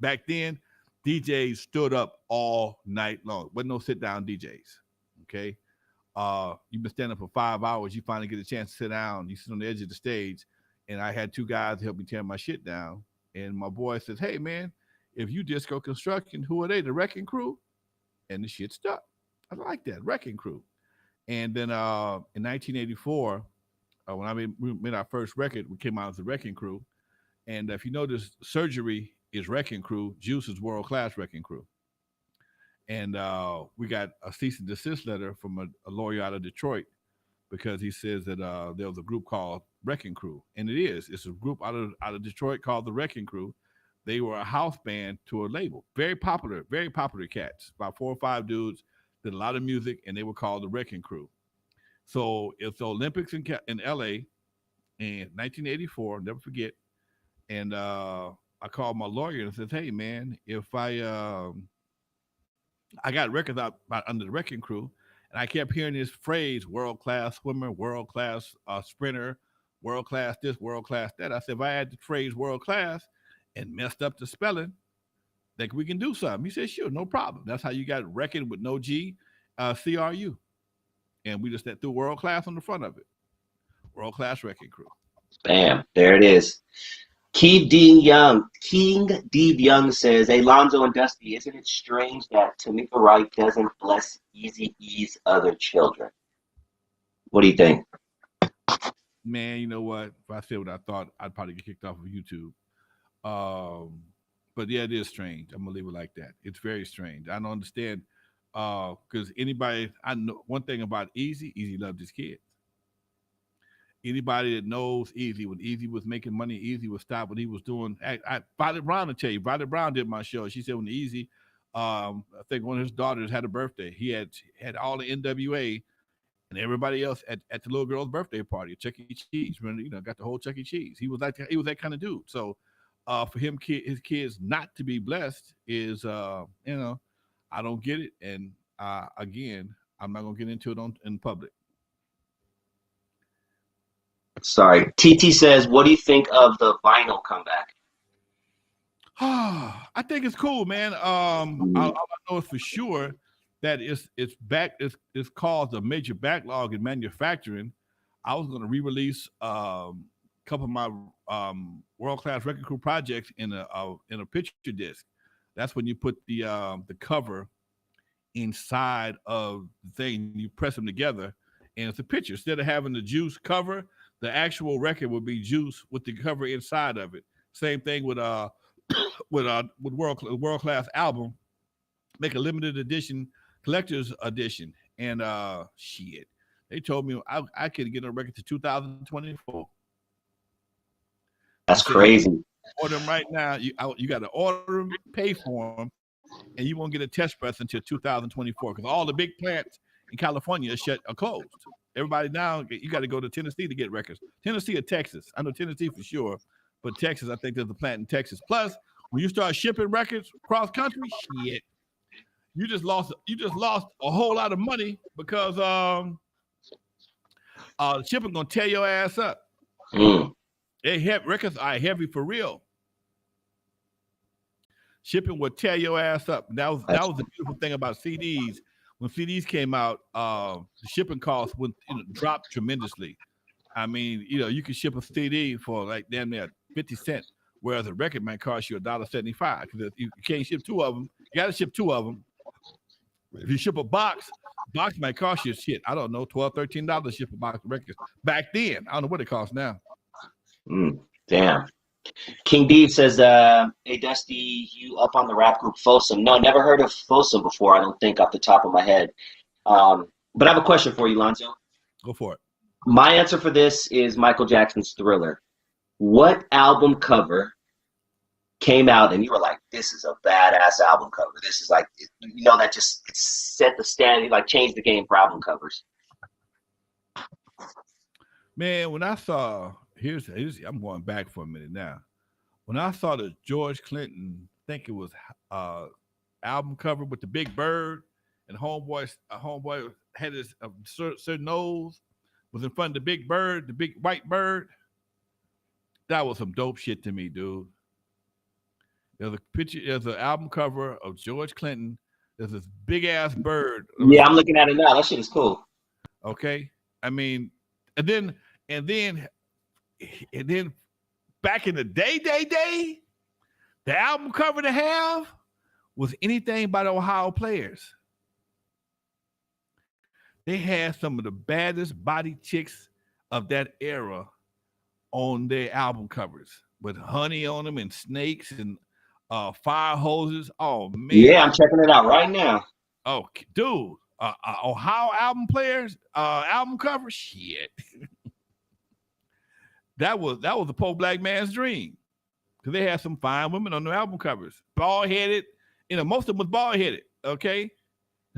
Back then, DJs stood up all night long. Wasn't no sit down DJs. Okay, you've been standing for 5 hours. You finally get a chance to sit down. You sit on the edge of the stage, and I had two guys to help me tear my shit down. And my boy says, "Hey man, if you Disco Construction, who are they? The Wrecking Crew?" And the shit stuck. I like that, Wrecking Crew. And then in 1984, when we made our first record, we came out as the Wrecking Crew. And if you notice, Surgery is Wrecking Crew, Juice is World Class Wrecking Crew. And we got a cease and desist letter from a lawyer out of Detroit because he says that there was a group called Wrecking Crew. And it is. It's a group out of Detroit called the Wrecking Crew. They were a house band to a label. Very popular cats. About 4 or 5 dudes, did a lot of music, and they were called the Wrecking Crew. So it's the Olympics in L.A. in 1984, never forget. And I called my lawyer and says, "Hey, man, if I got records out under the Wrecking Crew, and I kept hearing this phrase, world-class swimmer, world-class sprinter, world-class this, world-class that." I said, if I add the phrase world-class and messed up the spelling, think we can do something. He said, "Sure, no problem." That's how you got Wrecking with no G, CRU. And we just threw world-class on the front of it. World-class Wrecking Crew. Bam, there it is. King D. Young says, "Hey, Lonzo and Dusty, isn't it strange that Tamika Wright doesn't bless Eazy-E's other children?" What do you think? Man, you know what? If I said what I thought, I'd probably get kicked off of YouTube. But yeah, it is strange. I'm gonna leave it like that. It's very strange. I don't understand because I know one thing about Eazy loved his kids. Anybody that knows Eazy, when Eazy was making money, Eazy would stop what he was doing. Violet Brown will tell you. Violet Brown did my show. She said when Eazy, I think one of his daughters had a birthday, he had all the N.W.A. and everybody else at the little girl's birthday party, Chuck E. Cheese. Got the whole Chuck E. Cheese. He was that kind of dude. So for his kids not to be blessed is, I don't get it. And again, I'm not gonna get into it in public. Sorry. TT says, what do you think of the vinyl comeback? I think it's cool, man. All I know is for sure that it's back. It's caused a major backlog in manufacturing. I was going to re-release a couple of my world-class record crew projects in a picture disc. That's when you put the cover inside of the thing. You press them together, and it's a picture. Instead of having the juice cover, the actual record would be juice with the cover inside of it. Same thing with world class album. Make a limited edition collector's edition, and shit, they told me I could get a record to 2024. That's crazy. Order them right now. You got to order them, pay for them, and you won't get a test press until 2024 because all the big plants in California are closed. Everybody now, you got to go to Tennessee to get records. Tennessee or Texas. I know Tennessee for sure, but Texas, I think there's a plant in Texas. Plus, when you start shipping records cross country, shit, you just lost a whole lot of money because shipping gonna tear your ass up. Records are heavy for real. Shipping will tear your ass up. That was the beautiful thing about CDs. When CDs came out, the shipping costs would drop tremendously. I mean, you can ship a CD for like damn near 50 cents, whereas a record might cost you $1.75 because you can't ship two of them. You got to ship two of them. If you ship a box might cost you shit. I don't know, $12, $13 to ship a box of records. Back then, I don't know what it costs now. Damn. King D says, hey, Dusty, you up on the rap group Folsom? No, never heard of Folsom before, I don't think, off the top of my head. But I have a question for you, Lonzo. Go for it. My answer for this is Michael Jackson's Thriller. What album cover came out and you were like, this is a badass album cover? This is like, that just set the standard, like changed the game for album covers. Man, when I saw, I'm going back for a minute now. When I saw the George Clinton, I think it was album cover with the big bird, and homeboy had his certain nose, was in front of the big bird, the big white bird. That was some dope shit to me, dude. There's a picture, there's an album cover of George Clinton. There's this big ass bird. Yeah, I'm looking at it now. That shit is cool. Okay. I mean, and then back in the day, the album cover to have was anything by the Ohio Players. They had some of the baddest body chicks of that era on their album covers with honey on them and snakes and fire hoses. Oh man. Yeah, I'm checking it out right now. Oh, dude. Ohio album players, album cover, shit. that was a poor black man's dream. Because they had some fine women on their album covers. Bald-headed. Most of them was bald-headed. Okay.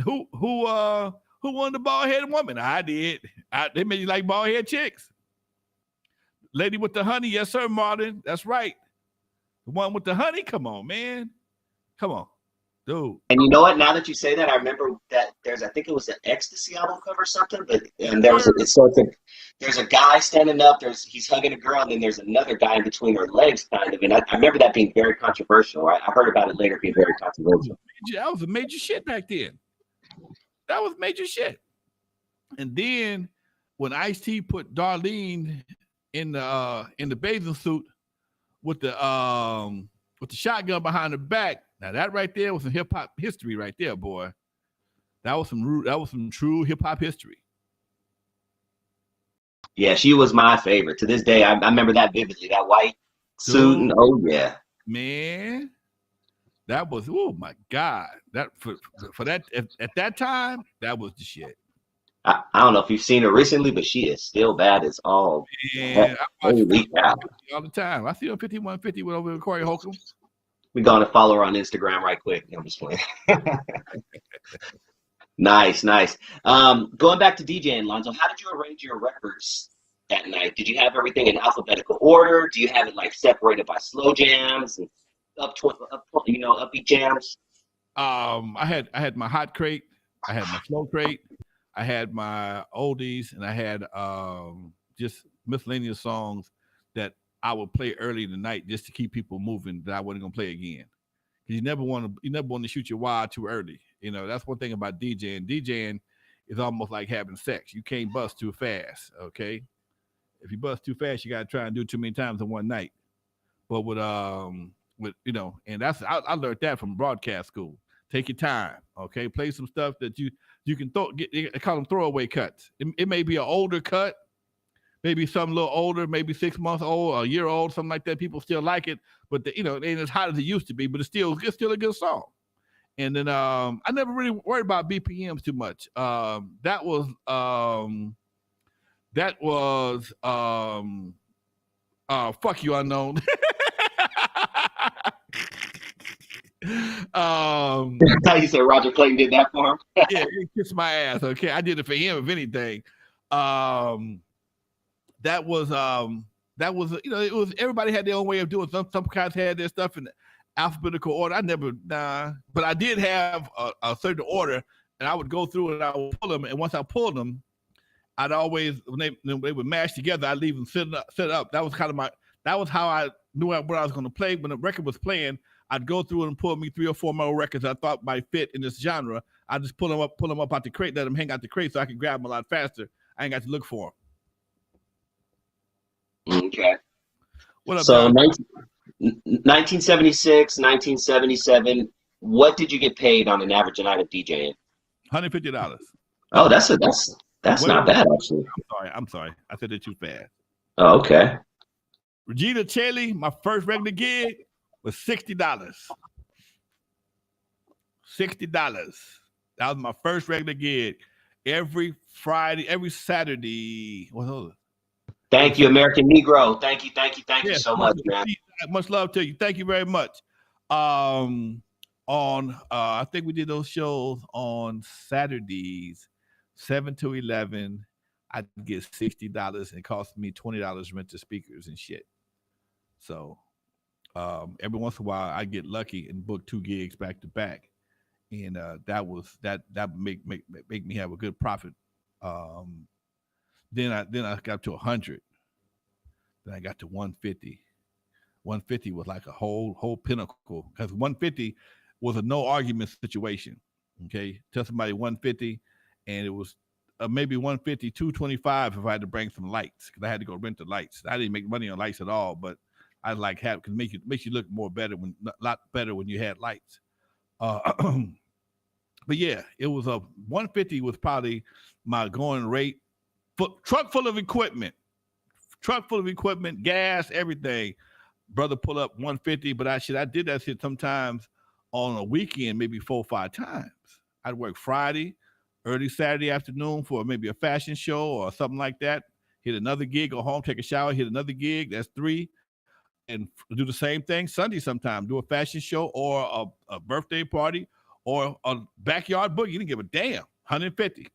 Who wanted a bald-headed woman? I did. They made you like bald-headed chicks. Lady with the honey, yes, sir, Martin. That's right. The one with the honey, come on, man. Come on, dude. And you know what? Now that you say that, I remember that I think it was an Ecstasy album cover or something. There's a guy standing up. He's hugging a girl, and then there's another guy in between her legs, kind of. And I remember that being very controversial. I heard about it later being very controversial. That was a major shit back then. That was major shit. And then when Ice-T put Darlene in the bathing suit with the shotgun behind her back. Now that right there was some hip hop history right there, boy. That was some true hip hop history. Yeah, she was my favorite. To this day, I remember that vividly. That white suit, and oh yeah, man, that was, oh my God. That for that at that time, that was the shit. I don't know if you've seen her recently, but she is still bad as all. Man, I watch her all the time. I see her 5150 with over Corey Holcomb. We're going to follow her on Instagram right quick. I'm just playing. Nice. Going back to DJing, Lonzo, how did you arrange your records that night? Did you have everything in alphabetical order? Do you have it like separated by slow jams and upbeat jams? I had my hot crate, I had my slow crate, I had my oldies, and I had just miscellaneous songs that I would play early in the night just to keep people moving that I wasn't gonna play again. Because you never want to shoot your wad too early. That's one thing about DJing. DJing is almost like having sex. You can't bust too fast. Okay, if you bust too fast, you gotta try and do it too many times in one night. But with and that's I learned that from broadcast school. Take your time. Okay, play some stuff that you can they call them throwaway cuts. It may be an older cut, maybe something a little older, maybe 6 months old, a year old, something like that. People still like it, but it ain't as hot as it used to be. But it's still a good song. And then I never really worried about BPMs too much. That was fuck you, unknown. You said Roger Clayton did that for him. Yeah, he kissed my ass. Okay, I did it for him. If anything, that was it was everybody had their own way of doing. Some guys had their stuff in alphabetical order. I never, but I did have a certain order, and I would go through and I would pull them. And once I pulled them, I'd always when they would mash together, I'd leave them set up. That was how I knew what I was going to play. When the record was playing, I'd go through and pull me 3 or 4 more records I thought might fit in this genre. I just pull them up out the crate, let them hang out the crate so I can grab them a lot faster. I ain't got to look for them. Okay. What up, so 1976, 1977. What did you get paid on an average night of DJing? $150. Oh, that's not bad actually. I'm sorry. I said it too fast. Oh, okay. Regina Chaley, my first regular gig was $60. $60. That was my first regular gig. Every Friday, every Saturday. Thank you, American Negro. Thank you so much, man. Much love to you. Thank you very much. I think we did those shows on Saturdays, 7 to 11. I'd get $60 and it cost me $20 to rent the speakers and shit. So every once in a while I get lucky and book 2 gigs back to back. And that make me have a good profit. Then I got to 100. Then I got to 150. 150 was like a whole pinnacle because 150 was a no argument situation. Okay, tell somebody 150, and it was maybe 150, 225 if I had to bring some lights because I had to go rent the lights. I didn't make money on lights at all, but I like have because makes you look a lot better when you had lights. But yeah, it was 150 was probably my going rate. Truck full of equipment, gas, everything. Brother pull up 150, but I did that shit sometimes on a weekend, maybe 4 or 5 times. I'd work Friday, early Saturday afternoon for maybe a fashion show or something like that. Hit another gig, go home, take a shower, hit another gig. That's 3. And do the same thing Sunday sometime. Do a fashion show or a birthday party or a backyard boogie. You didn't give a damn. 150.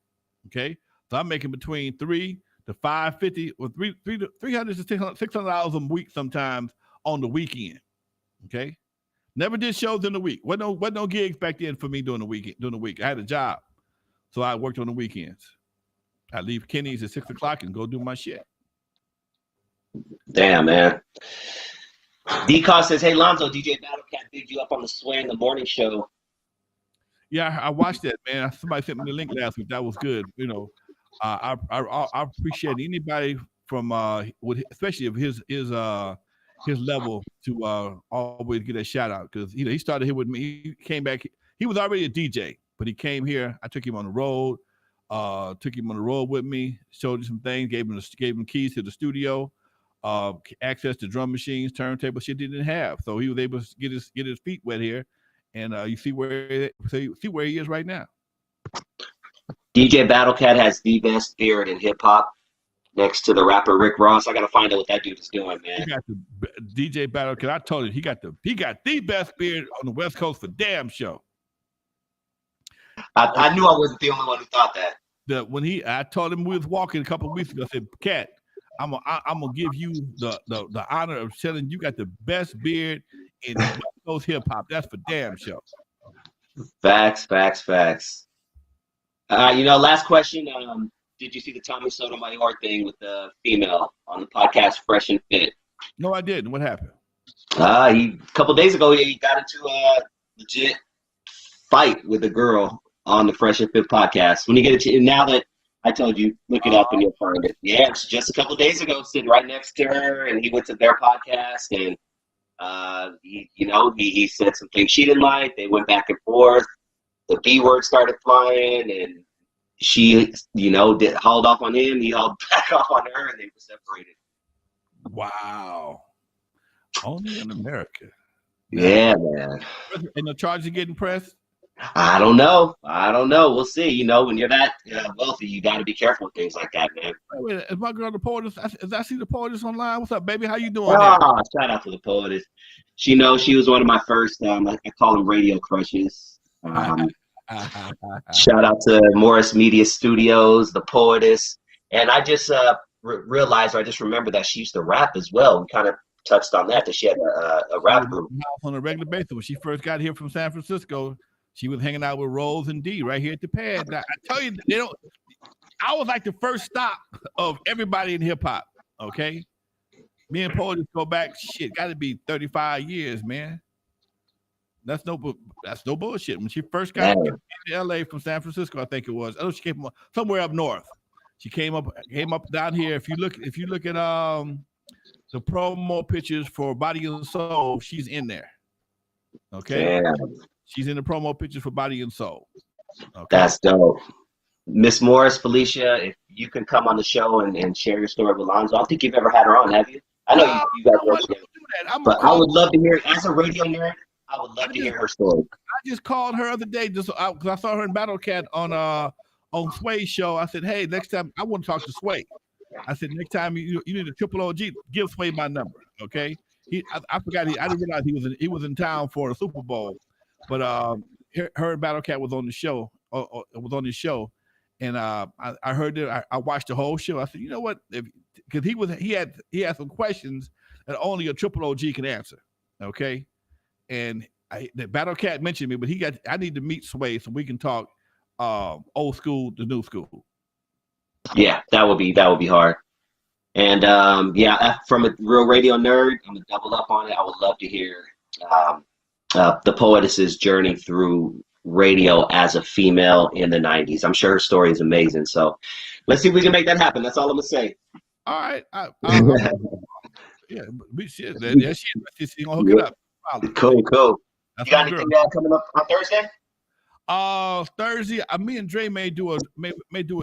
Okay? So I'm making between $300 to $550 or $300 to $600 a week sometimes on the weekend. Okay? Never did shows in the week. Wasn't no gigs back then for me during the week. I had a job. So I worked on the weekends. I leave Kenny's at 6 o'clock and go do my shit. Damn, man. D-Car says, hey, Lonzo, DJ Battlecat bigged you up on the Sway in the Morning show. Yeah, I watched that, man. Somebody sent me the link last week. That was good. I appreciate anybody from especially of his level to always get a shout out because he started here with me. He came back. He was already a DJ, but he came here. I took him on the road. With me. Showed him some things. Gave him keys to the studio. Access to drum machines, turntable shit he didn't have. So he was able to get his feet wet here, and you see where he is right now. DJ Battlecat has the best beard in hip hop, next to the rapper Rick Ross. I gotta find out what that dude is doing, man. He got the DJ Battlecat. I told you he got the best beard on the West Coast for damn sure. I knew I wasn't the only one who thought that. I told him we was walking a couple of weeks ago. I said, Cat, I'm gonna give you the honor of telling you got the best beard in West Coast hip hop. That's for damn sure. Facts. Last question. Did you see the Tommy Sotomayor thing with the female on the podcast Fresh and Fit? No, I didn't. What happened? A couple days ago, he got into a legit fight with a girl on the Fresh and Fit podcast. When you get it, now that I told you, look it up and you'll find it. Yeah, it's just a couple days ago, sitting right next to her, and he went to their podcast, and he said some things she didn't like. They went back and forth. The B word started flying, and she, hauled off on him. He hauled back off on her, and they were separated. Wow. Only in America. Yeah, man. And the charges getting pressed? I don't know. We'll see. When you're that wealthy, you got to be careful with things like that, man. Wait, is my girl the poetess? As I see the poetess online. What's up, baby? How you doing? Shout out to the poetess. She knows she was one of my first. I call them radio crushes. Shout out to Morris Media Studios, the poetess, and I just realized, or I just remembered that she used to rap as well. We kind of touched on that she had a rap group on a regular basis. When she first got here from San Francisco, she was hanging out with Rose and D right here at the pad. I tell you, I was like the first stop of everybody in hip hop. Okay, me and Paul just go back. Shit, got to be 35 years, man. That's no bullshit. When she first got to LA from San Francisco, I think it was. I know she came from somewhere up north. She came up down here. If you look at the promo pictures for Body and Soul, she's in there. Okay. Yeah. She's in the promo pictures for Body and Soul. Okay? That's dope. Miss Morris, Felicia, if you can come on the show and share your story with Lonzo. I don't think you've ever had her on, have you? I know you guys work together. But I would love to hear, as a radio nerd, I would love to hear her story. I just called her the other day because I saw her in Battle Cat on Sway's show. I said, hey, next time I want to talk to Sway. I said, next time you need a triple OG, give Sway my number, okay? I forgot I didn't realize he was in town for a Super Bowl, but her and Battle Cat was on the show. Was on his show, and I heard it. I watched the whole show. I said, you know what? Because he had some questions that only a triple OG can answer, okay? And the Battle Cat mentioned me, but I need to meet Sway so we can talk old school to new school. Yeah, that would be hard. And from a real radio nerd, I'm gonna double up on it. I would love to hear the poetess's journey through radio as a female in the 90s. I'm sure her story is amazing. So let's see if we can make that happen. That's all I'm gonna say. All right. She's gonna hook it up. Cool. You got anything coming up on Thursday? Thursday, me and Dre may do an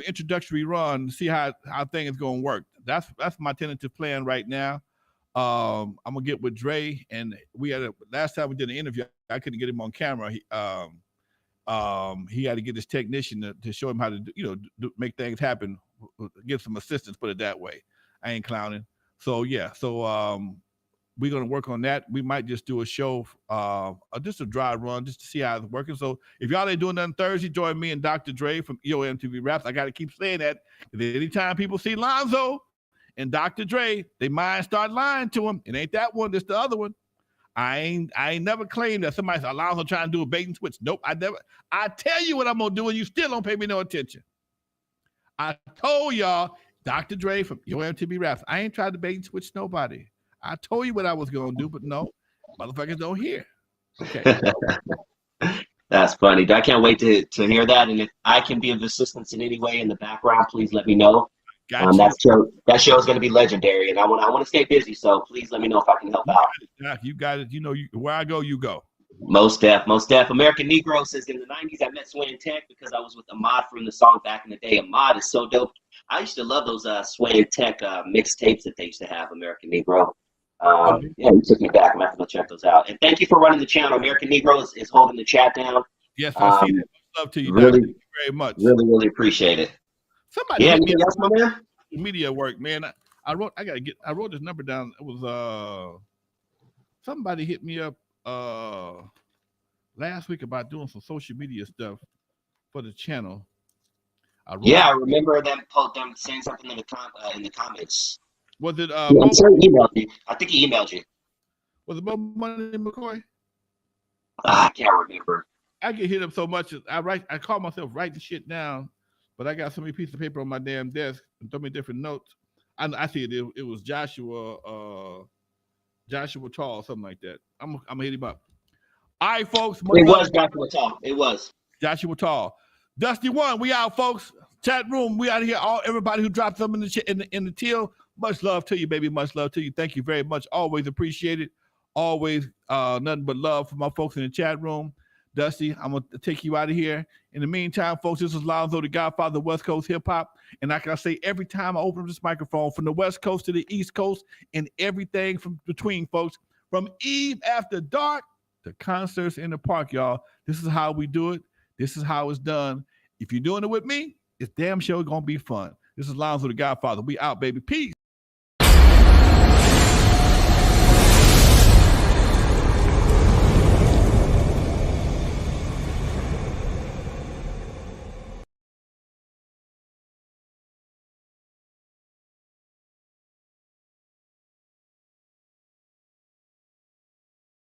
introductory run, see how things is gonna work. That's my tentative plan right now. I'm gonna get with Dre, and last time we did an interview, I couldn't get him on camera. He had to get his technician to show him how to make things happen, give some assistance, put it that way. I ain't clowning. So we're going to work on that. We might just do a show, just a dry run, just to see how it's working. So if y'all ain't doing nothing Thursday, join me and Dr. Dre from EOMTV Raps. I got to keep saying that. Anytime people see Lonzo and Dr. Dre, they mind start lying to him. It ain't that one, it's the other one. I ain't never claimed that somebody said Lonzo trying to do a bait and switch. Nope, I never. I tell you what I'm going to do, and you still don't pay me no attention. I told y'all, Dr. Dre from EOMTV Raps. I ain't tried to bait and switch nobody. I told you what I was going to do, but no, motherfuckers don't hear. Okay. That's funny. I can't wait to hear that. And if I can be of assistance in any way in the background, please let me know. That show is going to be legendary, and I want to stay busy. So please let me know if I can help out. You got it. Where I go, you go. Most deaf. American Negro says in the 90s I met Sway and Tech because I was with Ahmad from the song back in the day. Ahmad is so dope. I used to love those Sway and Tech mixtapes that they used to have, American Negro. You took me back. I'm going to have to go check those out. And thank you for running the channel. American Negro is holding the chat down. Yes, I see that. Love to you. Really, thank you very much. Really, really appreciate it. Somebody anything else, my man? Media work, man. I wrote this number down. It was somebody hit me up last week about doing some social media stuff for the channel. I remember them saying something in the comments. Was it I'm sure he emailed you. I think he emailed you. Was it Mo Money McCoy? I can't remember. I get hit up so much. I call myself write the shit down, but I got so many pieces of paper on my damn desk and so many different notes. I see it was Joshua Tall, something like that. I'm gonna hit him up. All right, folks. It was Joshua Tall. It was Joshua Tall. Dusty One, we out, folks. Chat room, we out of here. Everybody who dropped something in the till. Much love to you, baby. Much love to you. Thank you very much. Always appreciate it. Always nothing but love for my folks in the chat room. Dusty, I'm going to take you out of here. In the meantime, folks, this is Lonzo, the Godfather of West Coast hip hop. And like I say, every time I open up this microphone, from the West Coast to the East Coast and everything from between, folks, from Eve After Dark to concerts in the park, y'all. This is how we do it. This is how it's done. If you're doing it with me, it's damn sure going to be fun. This is Lonzo, the Godfather. We out, baby. Peace.